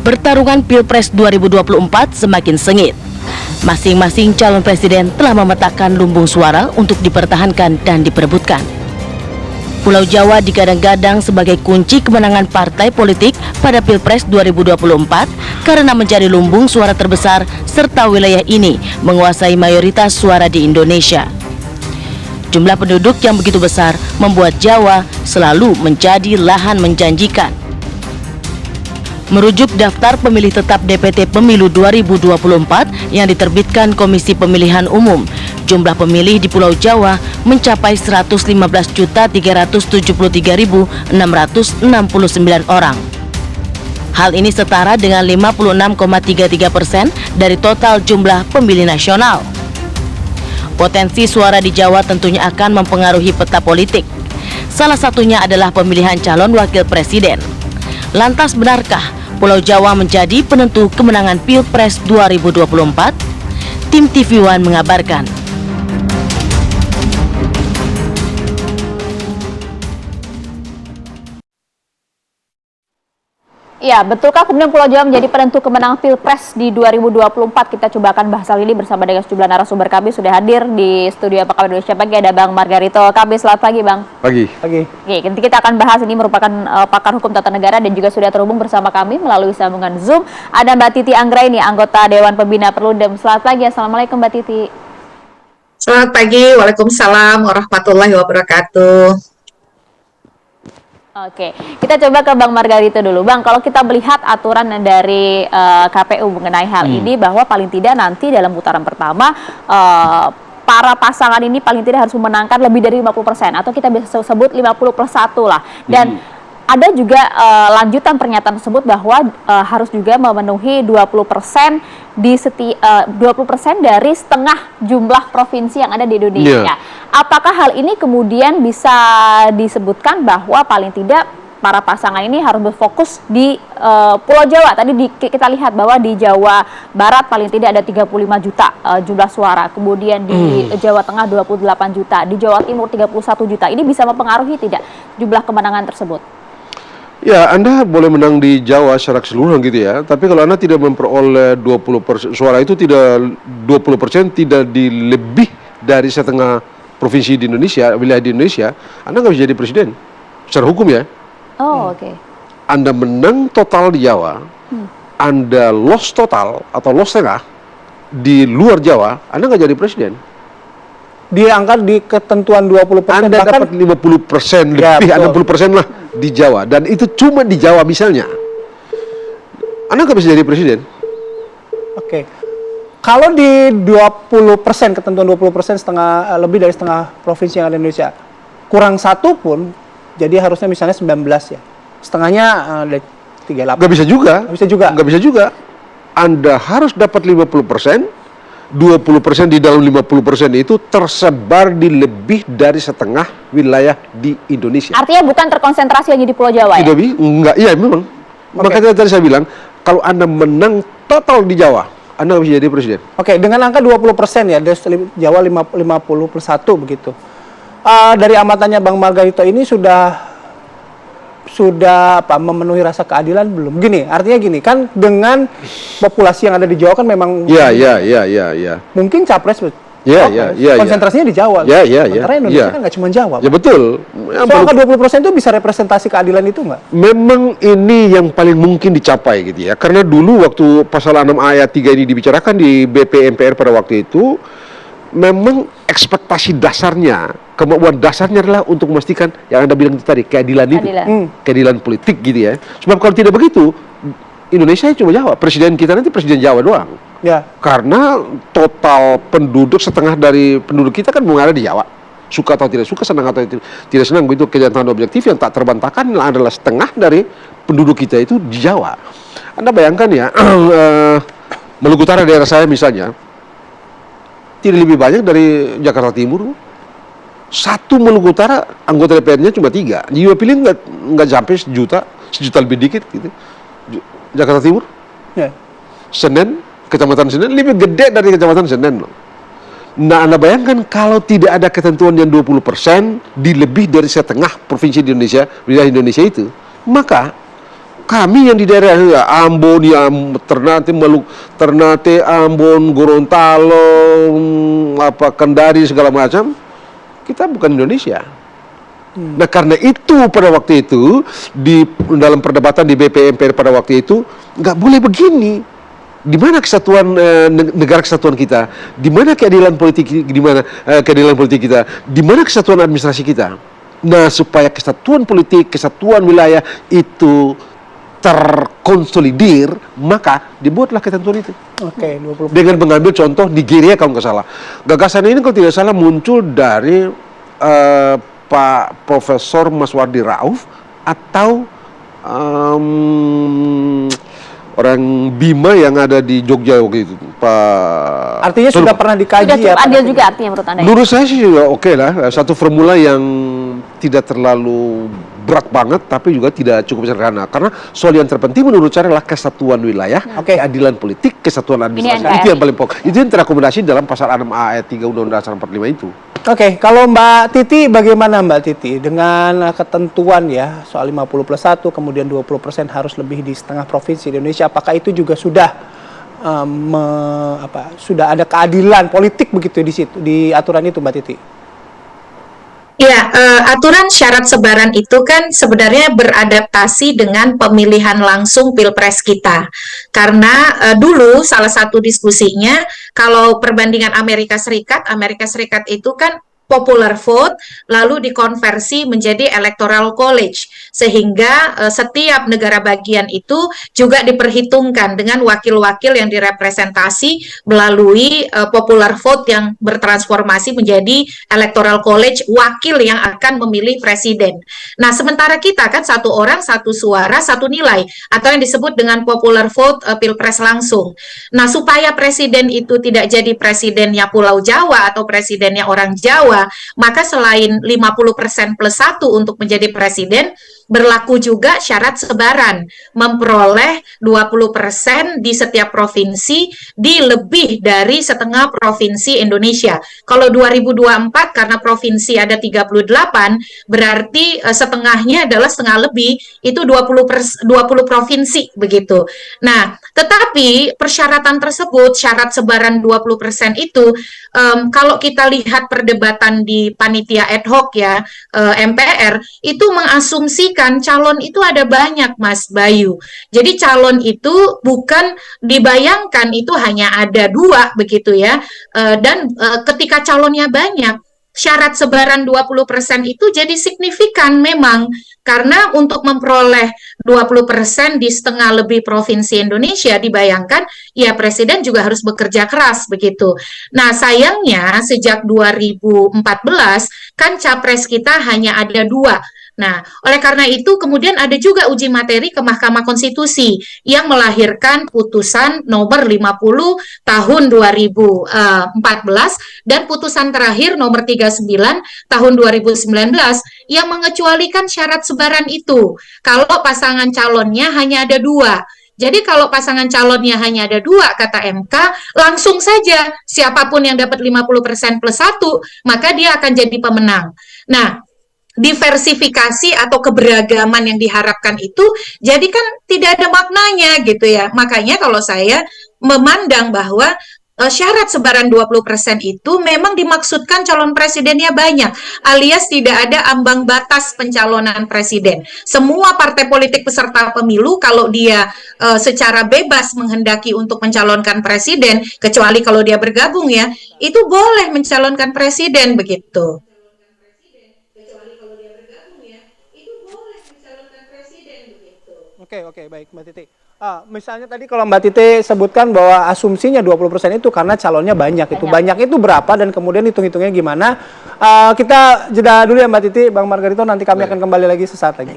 Pertarungan Pilpres 2024 semakin sengit. Masing-masing calon presiden telah memetakan lumbung suara untuk dipertahankan dan diperebutkan. Pulau Jawa digadang-gadang sebagai kunci kemenangan partai politik pada Pilpres 2024 karena menjadi lumbung suara terbesar serta wilayah ini menguasai mayoritas suara di Indonesia. Jumlah penduduk yang begitu besar membuat Jawa selalu menjadi lahan menjanjikan. Merujuk daftar pemilih tetap DPT Pemilu 2024 yang diterbitkan Komisi Pemilihan Umum, jumlah pemilih di Pulau Jawa mencapai 115.373.669 orang. Hal ini setara dengan 56,33% dari total jumlah pemilih nasional. Potensi suara di Jawa tentunya akan mempengaruhi peta politik. Salah satunya adalah pemilihan calon wakil presiden. Lantas benarkah Pulau Jawa menjadi penentu kemenangan Pilpres 2024? Tim TV One mengabarkan. Ya, betulkah kemudian Pulau Jawa menjadi penentu kemenangan Pilpres di 2024? Kita coba akan bahas hal ini bersama dengan sejumlah narasumber kami. Sudah hadir di studio Apa Kabar Indonesia Pagi, ada Bang Margarito. Kami selamat pagi, Bang. Pagi. Oke, nanti kita akan bahas, ini merupakan pakar hukum tata negara dan juga sudah terhubung bersama kami melalui sambungan Zoom. Ada Mbak Titi Anggraini, anggota Dewan Pembina Perludem. Selamat pagi, Assalamualaikum Mbak Titi. Selamat pagi, Waalaikumsalam warahmatullahi wabarakatuh. Oke, kita coba ke Bang Margarito dulu. Bang, kalau kita melihat aturan dari KPU mengenai hal ini, bahwa paling tidak nanti dalam putaran pertama, para pasangan ini paling tidak harus memenangkan lebih dari 50%, atau kita bisa sebut 50+1 lah. Dan ada juga lanjutan pernyataan tersebut bahwa harus juga memenuhi 20% 20% dari setengah jumlah provinsi yang ada di Indonesia. Apakah hal ini kemudian bisa disebutkan bahwa paling tidak para pasangan ini harus berfokus di Pulau Jawa? Tadi kita lihat bahwa di Jawa Barat paling tidak ada 35 juta jumlah suara, kemudian di Jawa Tengah 28 juta, di Jawa Timur 31 juta. Ini bisa mempengaruhi tidak jumlah kemenangan tersebut? Ya, Anda boleh menang di Jawa secara keseluruhan gitu ya, tapi kalau Anda tidak memperoleh 20% suara itu, tidak 20%, tidak di lebih dari setengah provinsi di Indonesia, wilayah di Indonesia, Anda nggak bisa jadi presiden secara hukum ya. Oke. Anda menang total di Jawa, Anda loss total atau loss setengah di luar Jawa, Anda nggak jadi presiden. Diangkat di ketentuan 20%, Anda dapat 50% lebih, ya, 60% lah di Jawa, dan itu cuma di Jawa misalnya. Anda nggak bisa jadi presiden. Oke. Kalau di 20%, ketentuan 20%, setengah, lebih dari setengah provinsi yang ada di Indonesia, kurang satu pun, jadi harusnya misalnya 19 ya. Setengahnya 38. Nggak bisa juga. Nggak bisa juga. Nggak bisa juga. Anda harus dapat 50%, 20% di dalam 50% itu tersebar di lebih dari setengah wilayah di Indonesia. Artinya bukan terkonsentrasi hanya di Pulau Jawa ya? Enggak, iya memang. Makanya tadi saya bilang, kalau Anda menang total di Jawa, Anda bisa jadi presiden. Oke, dengan angka 20% ya, dari Jawa 50+1 begitu. Dari amatannya Bang Margarito ini sudah memenuhi rasa keadilan belum? Gini, artinya gini, kan dengan populasi yang ada di Jawa kan memang Iya. mungkin capres konsentrasinya di Jawa. Sementara Indonesia kan nggak cuma Jawa. Ya betul. So, angka 20% itu bisa representasi keadilan itu nggak? Memang ini yang paling mungkin dicapai gitu ya. Karena dulu waktu pasal 6 ayat 3 ini dibicarakan di BP MPR pada waktu itu, memang ekspektasi dasarnya, kemauan dasarnya adalah untuk memastikan yang Anda bilang itu tadi, keadilan itu. Keadilan politik gitu ya. Sebab kalau tidak begitu, Indonesia cuma Jawa. Presiden kita nanti presiden Jawa doang. Ya. Karena total penduduk, setengah dari penduduk kita kan ada di Jawa. Suka atau tidak suka, senang atau tidak senang, begitu kenyataan objektif yang tak terbantahkan adalah setengah dari penduduk kita itu di Jawa. Anda bayangkan ya, Maluku Utara daerah saya misalnya, tidak lebih banyak dari Jakarta Timur. Satu Maluku Utara anggota DPR-nya cuma 3. Jiwa pilih nggak sampai sejuta lebih dikit gitu. Jakarta Timur, Senen, Kecamatan Senen lebih gede dari Kecamatan Senen loh. Nah, Anda bayangkan kalau tidak ada ketentuan yang 20% di lebih dari setengah provinsi di Indonesia, wilayah Indonesia itu, maka Kami yang di daerah Ambon, ya, Ternate, Ambon, Gorontalo, Kendari segala macam, kita bukan Indonesia. Nah, karena itu pada waktu itu dalam perdebatan di BPMPR pada waktu itu nggak boleh begini. Di mana kesatuan negara kesatuan kita? Di mana keadilan politik? Di mana keadilan politik kita? Di mana kesatuan administrasi kita? Nah, supaya kesatuan politik, kesatuan wilayah itu terkonsolidir, maka dibuatlah ketentuan itu. Oke, 20%. Dengan mengambil contoh Nigeria kalau nggak salah. Gagasan ini kalau tidak salah muncul dari Pak Profesor Maswardi Rauf atau orang Bima yang ada di Jogja waktu itu, Pak. Artinya sudah pernah dikaji Sudah ya. cukup adil juga artinya menurut Anda? Menurut saya sih oke lah, satu formula yang tidak terlalu berat banget, tapi juga tidak cukup sederhana. Karena soal yang terpenting menurut saya adalah kesatuan wilayah, keadilan politik, kesatuan administrasi. Itu yang paling pokok. Itu yang terakomodasi dalam pasal 6A ayat 3 Undang-Undang Dasar 45 itu. Oke, kalau Mbak Titi, bagaimana Mbak Titi dengan ketentuan ya soal 50+1, kemudian 20% harus lebih di setengah provinsi di Indonesia, apakah itu juga sudah sudah ada keadilan politik begitu di situ, di aturan itu, Mbak Titi? Ya, aturan syarat sebaran itu kan sebenarnya beradaptasi dengan pemilihan langsung Pilpres kita. Karena dulu salah satu diskusinya, kalau perbandingan Amerika Serikat itu kan popular vote, lalu dikonversi menjadi electoral college, sehingga setiap negara bagian itu juga diperhitungkan dengan wakil-wakil yang direpresentasi melalui popular vote yang bertransformasi menjadi electoral college, wakil yang akan memilih presiden. Nah, sementara kita kan satu orang, satu suara, satu nilai, atau yang disebut dengan popular vote Pilpres langsung. Nah, supaya presiden itu tidak jadi presidennya Pulau Jawa atau presidennya orang Jawa, maka selain 50% plus 1 untuk menjadi presiden, berlaku juga syarat sebaran, memperoleh 20% di setiap provinsi di lebih dari setengah provinsi Indonesia. Kalau 2024 karena provinsi ada 38, berarti setengahnya adalah setengah lebih, itu 20 provinsi begitu. Nah, tetapi persyaratan tersebut, syarat sebaran 20% itu, kalau kita lihat perdebatan di panitia ad hoc ya, MPR, itu mengasumsikan calon itu ada banyak, Mas Bayu. Jadi calon itu bukan dibayangkan itu hanya ada 2 begitu ya. Dan ketika calonnya banyak, syarat sebaran 20% itu jadi signifikan memang. Karena untuk memperoleh 20% di setengah lebih provinsi Indonesia, dibayangkan ya presiden juga harus bekerja keras begitu. Nah, sayangnya sejak 2014 kan capres kita hanya ada 2. Nah, oleh karena itu kemudian ada juga uji materi ke Mahkamah Konstitusi yang melahirkan putusan nomor 50 tahun 2014 dan putusan terakhir nomor 39 tahun 2019 yang mengecualikan syarat sebaran itu. Kalau pasangan calonnya hanya ada 2. Jadi kalau pasangan calonnya hanya ada 2, kata MK, langsung saja siapapun yang dapat 50% plus 1, maka dia akan jadi pemenang. Nah, diversifikasi atau keberagaman yang diharapkan itu jadi kan tidak ada maknanya gitu ya. Makanya kalau saya memandang bahwa syarat sebaran 20% itu memang dimaksudkan calon presidennya banyak, alias tidak ada ambang batas pencalonan presiden. Semua partai politik peserta pemilu kalau dia secara bebas menghendaki untuk mencalonkan presiden, kecuali kalau dia bergabung ya, itu boleh mencalonkan presiden begitu. Oke, baik Mbak Titi. Misalnya tadi kalau Mbak Titi sebutkan bahwa asumsinya 20% itu karena calonnya banyak. Itu banyak itu berapa dan kemudian hitung-hitungnya gimana? Kita jeda dulu ya Mbak Titi, Bang Margarito, nanti kami akan kembali lagi sesaat lagi.